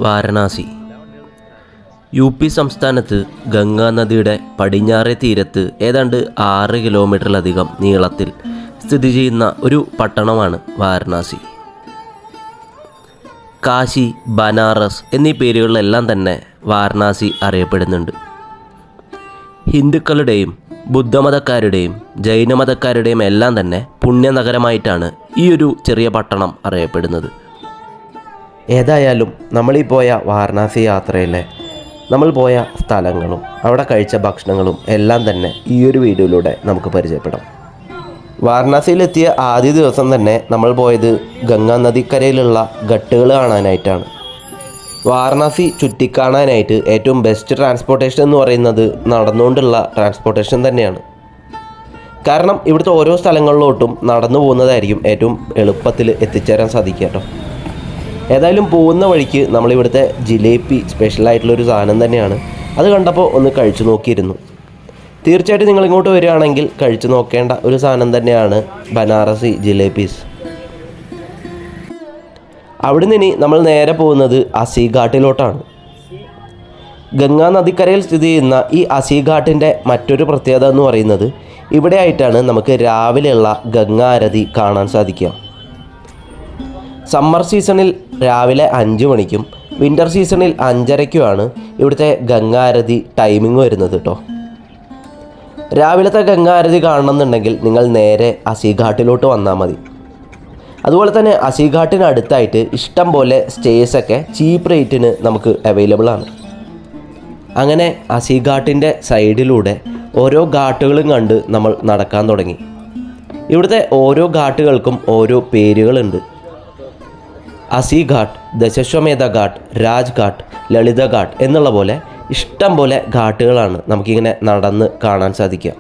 Varanasi UP. സംസ്ഥാനത്ത് ഗംഗാ നദിയുടെ പടിഞ്ഞാറേ തീരത്ത് ഏതാണ്ട് 6 കിലോമീറ്ററിലധികം നീളത്തിൽ സ്ഥിതി ചെയ്യുന്ന ഒരു പട്ടണമാണ് വാരണാസി. കാശി, ബനാറസ് എന്നീ പേരുകളിലെല്ലാം തന്നെ വാരണാസി അറിയപ്പെടുന്നുണ്ട്. ഹിന്ദുക്കളുടെയും ബുദ്ധമതക്കാരുടെയും ജൈനമതക്കാരുടെയും എല്ലാം തന്നെ പുണ്യനഗരമായിട്ടാണ് ഈ ഒരു ചെറിയ പട്ടണം അറിയപ്പെടുന്നത്. ഏതായാലും നമ്മളീ പോയ വാരണാസി യാത്രയിലെ നമ്മൾ പോയ സ്ഥലങ്ങളും അവിടെ കഴിച്ച ഭക്ഷണങ്ങളും എല്ലാം തന്നെ ഈ ഒരു വീഡിയോയിലൂടെ നമുക്ക് പരിചയപ്പെടാം. വാരണാസിയിലെത്തിയ ആദ്യ ദിവസം തന്നെ നമ്മൾ പോയത് ഗംഗാ നദിക്കരയിലുള്ള ഘട്ടുകൾ കാണാനായിട്ടാണ്. വാരണാസി ചുറ്റിക്കാണാനായിട്ട് ഏറ്റവും ബെസ്റ്റ് ട്രാൻസ്പോർട്ടേഷൻ എന്ന് പറയുന്നത് നടന്നുകൊണ്ടുള്ള ട്രാൻസ്പോർട്ടേഷൻ തന്നെയാണ്. കാരണം ഇവിടുത്തെ ഓരോ സ്ഥലങ്ങളിലോട്ടും നടന്നു പോകുന്നതായിരിക്കും ഏറ്റവും എളുപ്പത്തിൽ എത്തിച്ചേരാൻ സാധിക്കുക കേട്ടോ. ഏതായാലും പോകുന്ന വഴിക്ക് നമ്മളിവിടുത്തെ ജിലേബി സ്പെഷ്യലായിട്ടുള്ളൊരു സാധനം തന്നെയാണ്. അത് കണ്ടപ്പോൾ ഒന്ന് കഴിച്ചു നോക്കിയിരുന്നു. തീർച്ചയായിട്ടും നിങ്ങളിങ്ങോട്ട് വരികയാണെങ്കിൽ കഴിച്ചു നോക്കേണ്ട ഒരു സാധനം തന്നെയാണ് ബനാറസി ജിലേബീസ്. അവിടെ നിന്ന് നമ്മൾ നേരെ പോകുന്നത് അസിഘാട്ടിലോട്ടാണ്. ഗംഗാ നദിക്കരയിൽ സ്ഥിതി ചെയ്യുന്ന ഈ അസിഘാട്ടിൻ്റെ മറ്റൊരു പ്രത്യേകത എന്ന് പറയുന്നത് ഇവിടെ ആയിട്ടാണ് നമുക്ക് രാവിലെയുള്ള ഗംഗാ ആരതി കാണാൻ സാധിക്കുക. സമ്മർ സീസണിൽ രാവിലെ 5 മണിക്കും വിൻ്റർ സീസണിൽ 5:30ക്കുമാണ് ഇവിടുത്തെ ഗംഗാ ആരതി ടൈമിംഗ് വരുന്നത് കേട്ടോ. രാവിലത്തെ ഗംഗാ ആരതി കാണണമെന്നുണ്ടെങ്കിൽ നിങ്ങൾ നേരെ അസിഘാട്ടിലോട്ട് വന്നാൽ മതി. അതുപോലെ തന്നെ അസിഘാട്ടിന് അടുത്തായിട്ട് ഇഷ്ടം പോലെ സ്റ്റേസൊക്കെ ചീപ്പ് റേറ്റിന് നമുക്ക് അവൈലബിൾ ആണ്. അങ്ങനെ അസിഘാട്ടിൻ്റെ സൈഡിലൂടെ ഓരോ ഘാട്ടുകളും കണ്ട് നമ്മൾ നടക്കാൻ തുടങ്ങി. ഇവിടുത്തെ ഓരോ ഘാട്ടുകൾക്കും ഓരോ പേരുകളുണ്ട്. അസിഘാട്ട്, ദശശ്വമേധ ഘാട്ട്, രാജ് ഘാട്ട്, ലളിത ഘാട്ട് എന്നുള്ള പോലെ ഇഷ്ടം പോലെ ഘാട്ടുകളാണ് നമുക്കിങ്ങനെ നടന്ന് കാണാൻ സാധിക്കുക.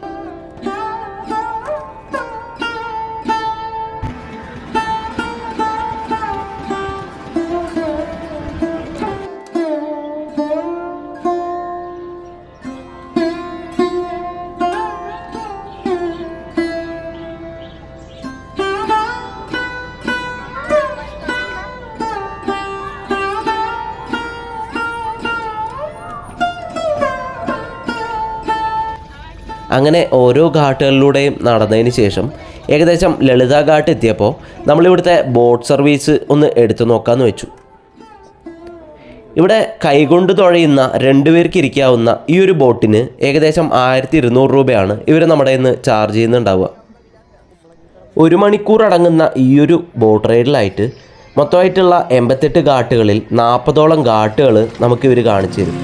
അങ്ങനെ ഓരോ ഘാട്ടുകളിലൂടെയും നടന്നതിന് ശേഷം ഏകദേശം ലളിത ഘാട്ട് എത്തിയപ്പോൾ നമ്മളിവിടുത്തെ ബോട്ട് സർവീസ് ഒന്ന് എടുത്തു നോക്കാമെന്ന് വെച്ചു. ഇവിടെ കൈകൊണ്ട് തുഴയുന്ന 2 പേർക്ക് ഇരിക്കാവുന്ന ഈ ഒരു ബോട്ടിന് ഏകദേശം 1200 രൂപയാണ് ഇവർ നമ്മുടെ കയ്യിൽ നിന്ന് ചാർജ് ചെയ്യുന്നുണ്ടാവുക. 1 മണിക്കൂർ അടങ്ങുന്ന ഈ ഒരു ബോട്ട് റൈഡിലായിട്ട് മൊത്തമായിട്ടുള്ള 88 ഘാട്ടുകളിൽ 40ഓളം ഘാട്ടുകൾ നമുക്കിവർ കാണിച്ചു തരും.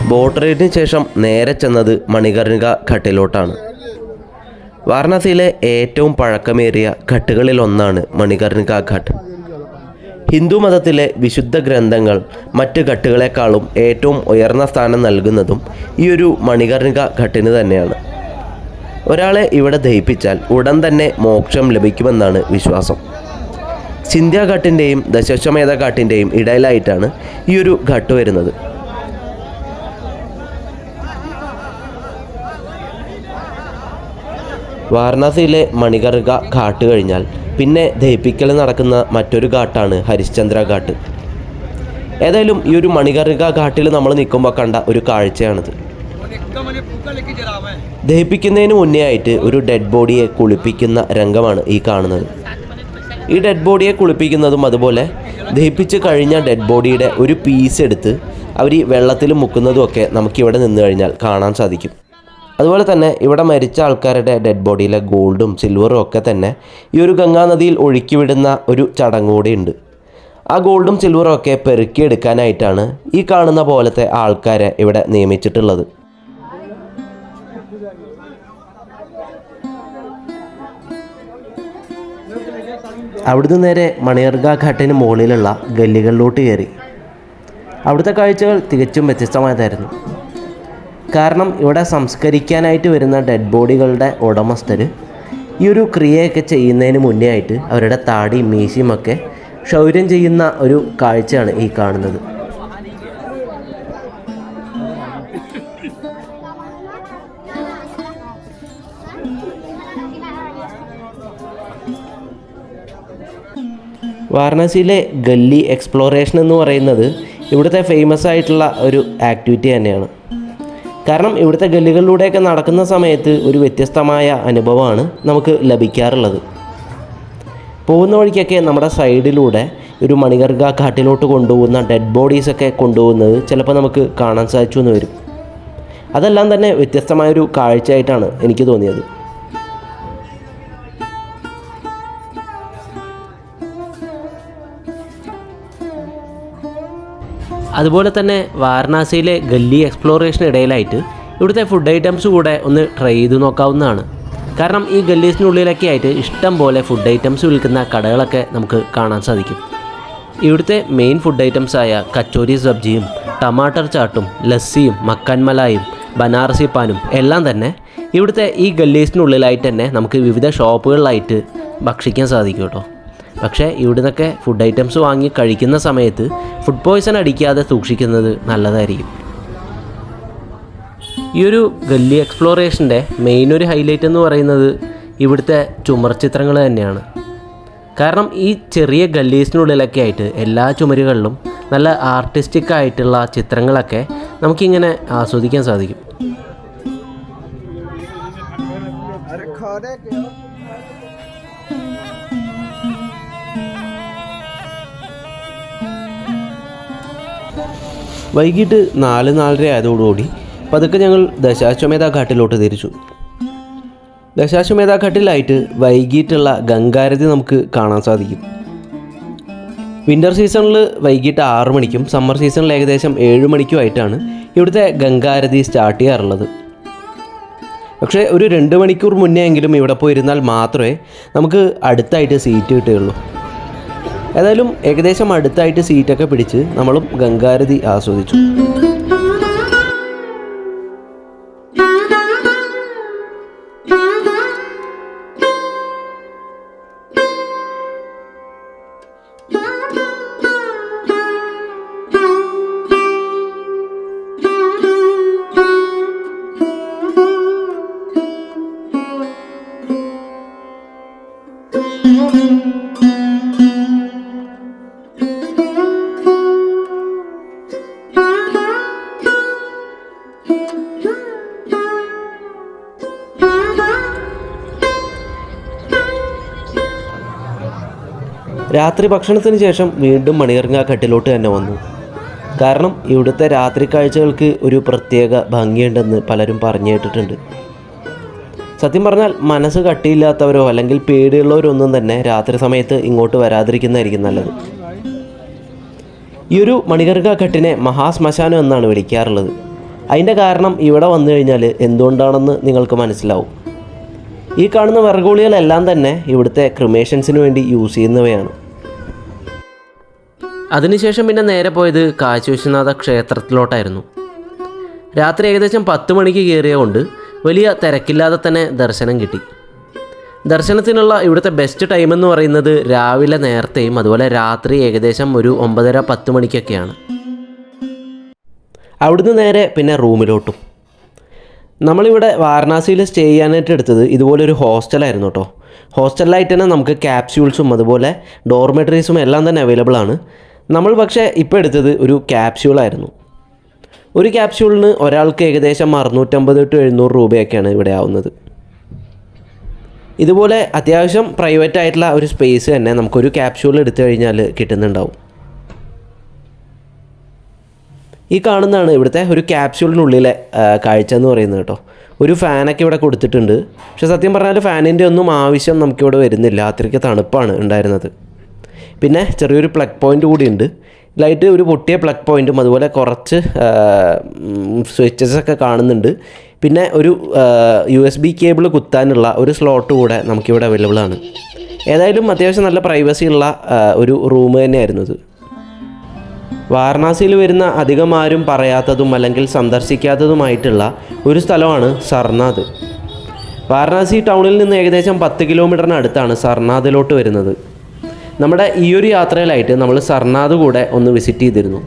ബോട്ട് റൈഡിന് ശേഷം നേരെ ചെന്നത് മണികർണിക ഘട്ടിലോട്ടാണ്. വാരണാസിയിലെ ഏറ്റവും പഴക്കമേറിയ ഘട്ടുകളിലൊന്നാണ് മണികർണിക ഘട്ട്. ഹിന്ദു മതത്തിലെ വിശുദ്ധ ഗ്രന്ഥങ്ങൾ മറ്റ് ഘട്ടുകളെക്കാളും ഏറ്റവും ഉയർന്ന സ്ഥാനം നൽകുന്നതും ഈ ഒരു മണികർണിക ഘട്ടിന് തന്നെയാണ്. ഒരാളെ ഇവിടെ ദഹിപ്പിച്ചാൽ ഉടൻ തന്നെ മോക്ഷം ലഭിക്കുമെന്നാണ് വിശ്വാസം. സിന്ധ്യാഘട്ടിൻ്റെയും ദശശ്വമേധ ഘാട്ടിൻ്റെയും ഇടയിലായിട്ടാണ് ഈ ഒരു ഘട്ട് വരുന്നത്. വാരണാസിയിലെ മണികർണിക ഘാട്ട് കഴിഞ്ഞാൽ പിന്നെ ദഹിപ്പിക്കൽ നടക്കുന്ന മറ്റൊരു ഘാട്ടാണ് ഹരിശ്ചന്ദ്ര ഘാട്ട്. ഏതായാലും ഈ ഒരു മണികർണിക ഘാട്ടിൽ നമ്മൾ നിൽക്കുമ്പോൾ കണ്ട ഒരു കാഴ്ചയാണിത്. ദഹിപ്പിക്കുന്നതിന് മുന്നേ ആയിട്ട് ഒരു ഡെഡ് ബോഡിയെ കുളിപ്പിക്കുന്ന രംഗമാണ് ഈ കാണുന്നത്. ഈ ഡെഡ് ബോഡിയെ കുളിപ്പിക്കുന്നതും അതുപോലെ ദഹിപ്പിച്ച് കഴിഞ്ഞ ഡെഡ് ബോഡിയുടെ ഒരു പീസ് എടുത്ത് അവർ ഈ വെള്ളത്തിൽ മുക്കുന്നതുമൊക്കെ നമുക്കിവിടെ നിന്ന് കഴിഞ്ഞാൽ കാണാൻ സാധിക്കും. അതുപോലെ തന്നെ ഇവിടെ മരിച്ച ആൾക്കാരുടെ ഡെഡ് ബോഡിയിലെ ഗോൾഡും സിൽവറും ഒക്കെ തന്നെ ഈ ഒരു ഗംഗാനദിയിൽ ഒഴുക്കിവിടുന്ന ഒരു ചടങ്ങ് കൂടിയുണ്ട്. ആ ഗോൾഡും സിൽവറും ഒക്കെ പെറുക്കിയെടുക്കാനായിട്ടാണ് ഈ കാണുന്ന പോലത്തെ ആൾക്കാരെ ഇവിടെ നിയമിച്ചിട്ടുള്ളത്. അവിടുന്ന് നേരെ മണികർഗ ഘാട്ടിന് മുകളിലുള്ള ഗല്ലികളിലോട്ട് കയറി. അവിടുത്തെ കാഴ്ചകൾ തികച്ചും വ്യത്യസ്തമായതായിരുന്നു. കാരണം ഇവിടെ സംസ്കരിക്കാനായിട്ട് വരുന്ന ഡെഡ് ബോഡികളുടെ ഉടമസ്ഥർ ഈ ഒരു ക്രിയയൊക്കെ ചെയ്യുന്നതിന് മുന്നേ ആയിട്ട് അവരുടെ താടിയും മീശയും ഒക്കെ ക്ഷൗര്യം ചെയ്യുന്ന ഒരു കാഴ്ചയാണ് ഈ കാണുന്നത്. വാരണാസിയിലെ ഗല്ലി എക്സ്പ്ലോറേഷൻ എന്ന് പറയുന്നത് ഇവിടുത്തെ ഫേമസ് ആയിട്ടുള്ള ഒരു ആക്ടിവിറ്റി തന്നെയാണ്. കാരണം ഇവിടുത്തെ ഗല്ലികളിലൂടെയൊക്കെ നടക്കുന്ന സമയത്ത് ഒരു വ്യത്യസ്തമായ അനുഭവമാണ് നമുക്ക് ലഭിക്കാറുള്ളത്. പോകുന്ന വഴിക്കൊക്കെ നമ്മുടെ സൈഡിലൂടെ ഒരു മണികർഗ ഘാട്ടിലോട്ട് കൊണ്ടുപോകുന്ന ഡെഡ് ബോഡീസൊക്കെ കൊണ്ടുപോകുന്നത് ചിലപ്പോൾ നമുക്ക് കാണാൻ സാധിച്ചു എന്ന് വരും. അതെല്ലാം തന്നെ വ്യത്യസ്തമായൊരു കാഴ്ചയായിട്ടാണ് എനിക്ക് തോന്നിയത്. അതുപോലെ തന്നെ വാരണാസിയിലെ ഗല്ലി എക്സ്പ്ലോറേഷന് ഇടയിലായിട്ട് ഇവിടുത്തെ ഫുഡ് ഐറ്റംസ് കൂടെ ഒന്ന് ട്രൈ ചെയ്ത് നോക്കാവുന്നതാണ്. കാരണം ഈ ഗല്ലീസിനുള്ളിലൊക്കെ ആയിട്ട് ഇഷ്ടം പോലെ ഫുഡ് ഐറ്റംസ് വിൽക്കുന്ന കടകളൊക്കെ നമുക്ക് കാണാൻ സാധിക്കും. ഇവിടുത്തെ മെയിൻ ഫുഡ് ഐറ്റംസായ കച്ചോരി സബ്ജിയും ടമാട്ടർ ചാട്ടും ലസ്സിയും മക്കാൻ മലായും ബനാറസി പാനും എല്ലാം തന്നെ ഇവിടുത്തെ ഈ ഗല്ലീസിനുള്ളിലായിട്ട് തന്നെ നമുക്ക് വിവിധ ഷോപ്പുകളിലായിട്ട് ഭക്ഷിക്കാൻ സാധിക്കും കേട്ടോ. പക്ഷേ ഇവിടുന്നൊക്കെ ഫുഡ് ഐറ്റംസ് വാങ്ങി കഴിക്കുന്ന സമയത്ത് ഫുഡ് പോയ്സൺ അടിക്കാതെ സൂക്ഷിക്കുന്നത് നല്ലതായിരിക്കും. ഈ ഒരു ഗല്ലി എക്സ്പ്ലോറേഷൻ്റെ മെയിൻ ഒരു ഹൈലൈറ്റ് എന്ന് പറയുന്നത് ഇവിടുത്തെ ചുമർ ചിത്രങ്ങൾ തന്നെയാണ്. കാരണം ഈ ചെറിയ ഗല്ലീസിനുള്ളിലൊക്കെ ആയിട്ട് എല്ലാ ചുമരുകളിലും നല്ല ആർട്ടിസ്റ്റിക് ആയിട്ടുള്ള ചിത്രങ്ങളൊക്കെ നമുക്കിങ്ങനെ ആസ്വദിക്കാൻ സാധിക്കും. വൈകിട്ട് 4-4:30 ആയതോടുകൂടി പതുക്കെ ഞങ്ങൾ ദശാശ്വമേധ ഘാട്ടിലോട്ട് തിരിച്ചു. ദശാശ്വമേധ ഘാട്ടിലായിട്ട് വൈകിട്ടുള്ള ഗംഗാരതി നമുക്ക് കാണാൻ സാധിക്കും. വിൻ്റർ സീസണിൽ വൈകിട്ട് 6 മണിക്കും സമ്മർ സീസണിൽ ഏകദേശം 7 മണിക്കും ആയിട്ടാണ് ഇവിടുത്തെ ഗംഗാരതി സ്റ്റാർട്ട് ചെയ്യാറുള്ളത്. പക്ഷേ ഒരു 2 മണിക്കൂർ മുന്നേ എങ്കിലും ഇവിടെ പോയിരുന്നാൽ മാത്രമേ നമുക്ക് അടുത്തായിട്ട് സീറ്റ് കിട്ടുകയുള്ളൂ. ഏതായാലും ഏകദേശം അടുത്തായിട്ട് സീറ്റൊക്കെ പിടിച്ച് നമ്മളും ഗംഗാരതി ആസ്വദിച്ചു. രാത്രി ഭക്ഷണത്തിന് ശേഷം വീണ്ടും മണികർഗ ഘട്ടിലോട്ട് തന്നെ വന്നു. കാരണം ഇവിടുത്തെ രാത്രി കാഴ്ചകൾക്ക് ഒരു പ്രത്യേക ഭംഗിയുണ്ടെന്ന് പലരും പറഞ്ഞു കേട്ടിട്ടുണ്ട്. സത്യം പറഞ്ഞാൽ മനസ്സ് കട്ടിയില്ലാത്തവരോ അല്ലെങ്കിൽ പേടിയുള്ളവരോ ഒന്നും തന്നെ രാത്രി സമയത്ത് ഇങ്ങോട്ട് വരാതിരിക്കുന്നതായിരിക്കും നല്ലത്. ഈ ഒരു മണികർഗ ഘട്ടിനെ മഹാശ്മശാനം എന്നാണ് വിളിക്കാറുള്ളത്. അതിൻ്റെ കാരണം ഇവിടെ വന്നു കഴിഞ്ഞാൽ എന്തുകൊണ്ടാണെന്ന് നിങ്ങൾക്ക് മനസ്സിലാവും. ഈ കാണുന്ന വിറകുളികളെല്ലാം തന്നെ ഇവിടുത്തെ ക്രിമേഷൻസിന് വേണ്ടി യൂസ് ചെയ്യുന്നവയാണ്. അതിനുശേഷം പിന്നെ നേരെ പോയത് കാശി വിശ്വനാഥ ക്ഷേത്രത്തിലോട്ടായിരുന്നു. രാത്രി ഏകദേശം 10 മണിക്ക് കയറിയതുകൊണ്ട് വലിയ തിരക്കില്ലാതെ തന്നെ ദർശനം കിട്ടി. ദർശനത്തിനുള്ള ഇവിടുത്തെ ബെസ്റ്റ് ടൈം എന്ന് പറയുന്നത് രാവിലെ നേരത്തെയും അതുപോലെ രാത്രി ഏകദേശം ഒരു 9:30-10 മണിക്കൊക്കെയാണ്. അവിടുന്ന് നേരെ പിന്നെ റൂമിലോട്ടും. നമ്മളിവിടെ വാരണാസിയിൽ സ്റ്റേ ചെയ്യാനായിട്ട് എടുത്തത് ഇതുപോലൊരു ഹോസ്റ്റലായിരുന്നു കേട്ടോ. ഹോസ്റ്റലിലായിട്ട് തന്നെ നമുക്ക് ക്യാപ്സ്യൂൾസും അതുപോലെ ഡോർമെറ്ററീസും എല്ലാം തന്നെ അവൈലബിൾ ആണ്. നമ്മൾ പക്ഷേ ഇപ്പോൾ എടുത്തത് ഒരു ക്യാപ്സ്യൂളായിരുന്നു. ഒരു ക്യാപ്സ്യൂളിന് ഒരാൾക്ക് ഏകദേശം 650 to 700 രൂപയൊക്കെയാണ് ഇവിടെ ആവുന്നത്. ഇതുപോലെ അത്യാവശ്യം പ്രൈവറ്റ് ആയിട്ടുള്ള ഒരു സ്പേസ് തന്നെ നമുക്കൊരു ക്യാപ്സ്യൂൾ എടുത്തു കഴിഞ്ഞാൽ കിട്ടുന്നുണ്ടാവും. ഈ കാണുന്നതാണ് ഇവിടുത്തെ ഒരു ക്യാപ്സ്യൂളിനുള്ളിലെ കാഴ്ച എന്ന് പറയുന്നത് കേട്ടോ. ഒരു ഫാനൊക്കെ ഇവിടെ കൊടുത്തിട്ടുണ്ട്. പക്ഷേ സത്യം പറഞ്ഞാൽ ഫാനിൻ്റെ ഒന്നും ആവശ്യം നമുക്കിവിടെ വരുന്നില്ല, അത്രയ്ക്ക് തണുപ്പാണ് ഉണ്ടായിരുന്നത്. പിന്നെ ചെറിയൊരു പ്ലഗ് പോയിൻ്റ് കൂടിയുണ്ട്. ലൈറ്റ് ഒരു പൊട്ടിയ പ്ലഗ് പോയിൻറ്റും അതുപോലെ കുറച്ച് സ്വിച്ചസൊക്കെ കാണുന്നുണ്ട്. പിന്നെ ഒരു USB കേബിൾ കുത്താനുള്ള ഒരു സ്ലോട്ട് കൂടെ നമുക്കിവിടെ അവൈലബിൾ ആണ്. ഏതായാലും അത്യാവശ്യം നല്ല പ്രൈവസി ഉള്ള ഒരു റൂം തന്നെയായിരുന്നു ഇത്. വാരണാസിയിൽ വരുന്ന അധികം ആരും പറയാത്തതും അല്ലെങ്കിൽ സന്ദർശിക്കാത്തതുമായിട്ടുള്ള ഒരു സ്ഥലമാണ് സർനാഥ്. വാരണാസി ടൗണിൽ നിന്ന് ഏകദേശം 10 കിലോമീറ്ററിന് അടുത്താണ് സർനാഥിലോട്ട് വരുന്നത്. നമ്മുടെ ഈ ഒരു യാത്രയിലായിട്ട് നമ്മൾ സർനാഥ് കൂടെ ഒന്ന് വിസിറ്റ് ചെയ്തിരുന്നു.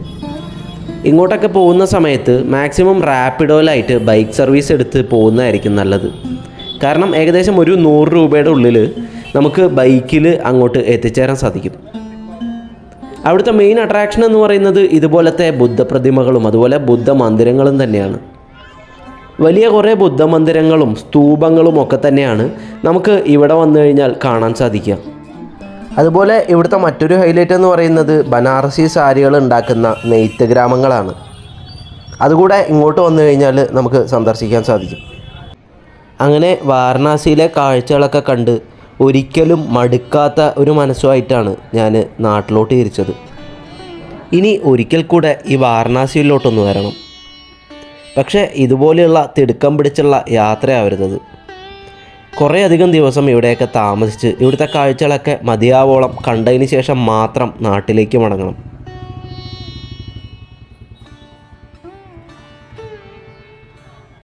ഇങ്ങോട്ടൊക്കെ പോകുന്ന സമയത്ത് മാക്സിമം റാപ്പിഡോയിലായിട്ട് ബൈക്ക് സർവീസ് എടുത്ത് പോകുന്നതായിരിക്കും നല്ലത്. കാരണം ഏകദേശം ഒരു 100 രൂപയുടെ ഉള്ളിൽ നമുക്ക് ബൈക്കിൽ അങ്ങോട്ട് എത്തിച്ചേരാൻ സാധിക്കും. അവിടുത്തെ മെയിൻ അട്രാക്ഷൻ എന്ന് പറയുന്നത് ഇതുപോലത്തെ ബുദ്ധപ്രതിമകളും അതുപോലെ ബുദ്ധ മന്ദിരങ്ങളും തന്നെയാണ്. വലിയ കുറേ ബുദ്ധ മന്ദിരങ്ങളും സ്തൂപങ്ങളും ഒക്കെ തന്നെയാണ് നമുക്ക് ഇവിടെ വന്നു കഴിഞ്ഞാൽ കാണാൻ സാധിക്കുക. അതുപോലെ ഇവിടുത്തെ മറ്റൊരു ഹൈലൈറ്റ് എന്ന് പറയുന്നത് ബനാറസി സാരികൾ ഉണ്ടാക്കുന്ന നെയ്ത്ത് ഗ്രാമങ്ങളാണ്. അതുകൂടെ ഇങ്ങോട്ട് വന്നു കഴിഞ്ഞാൽ നമുക്ക് സന്ദർശിക്കാൻ സാധിക്കും. അങ്ങനെ വാരണാസിയിലെ കാഴ്ചകളൊക്കെ കണ്ട് ഒരിക്കലും മടുക്കാത്ത ഒരു മനസ്സുമായിട്ടാണ് ഞാൻ നാട്ടിലോട്ട് തിരിച്ചത്. ഇനി ഒരിക്കൽ കൂടെ ഈ വാരണാസിയിലോട്ടൊന്ന് വരണം. പക്ഷേ ഇതുപോലെയുള്ള തിടുക്കം പിടിച്ചുള്ള യാത്രയാവരുത്. കുറേ അധികം ദിവസം ഇവിടെയൊക്കെ താമസിച്ച് ഇവിടുത്തെ കാഴ്ചകളൊക്കെ മതിയാവോളം കണ്ടതിന് ശേഷം മാത്രം നാട്ടിലേക്ക് മടങ്ങണം.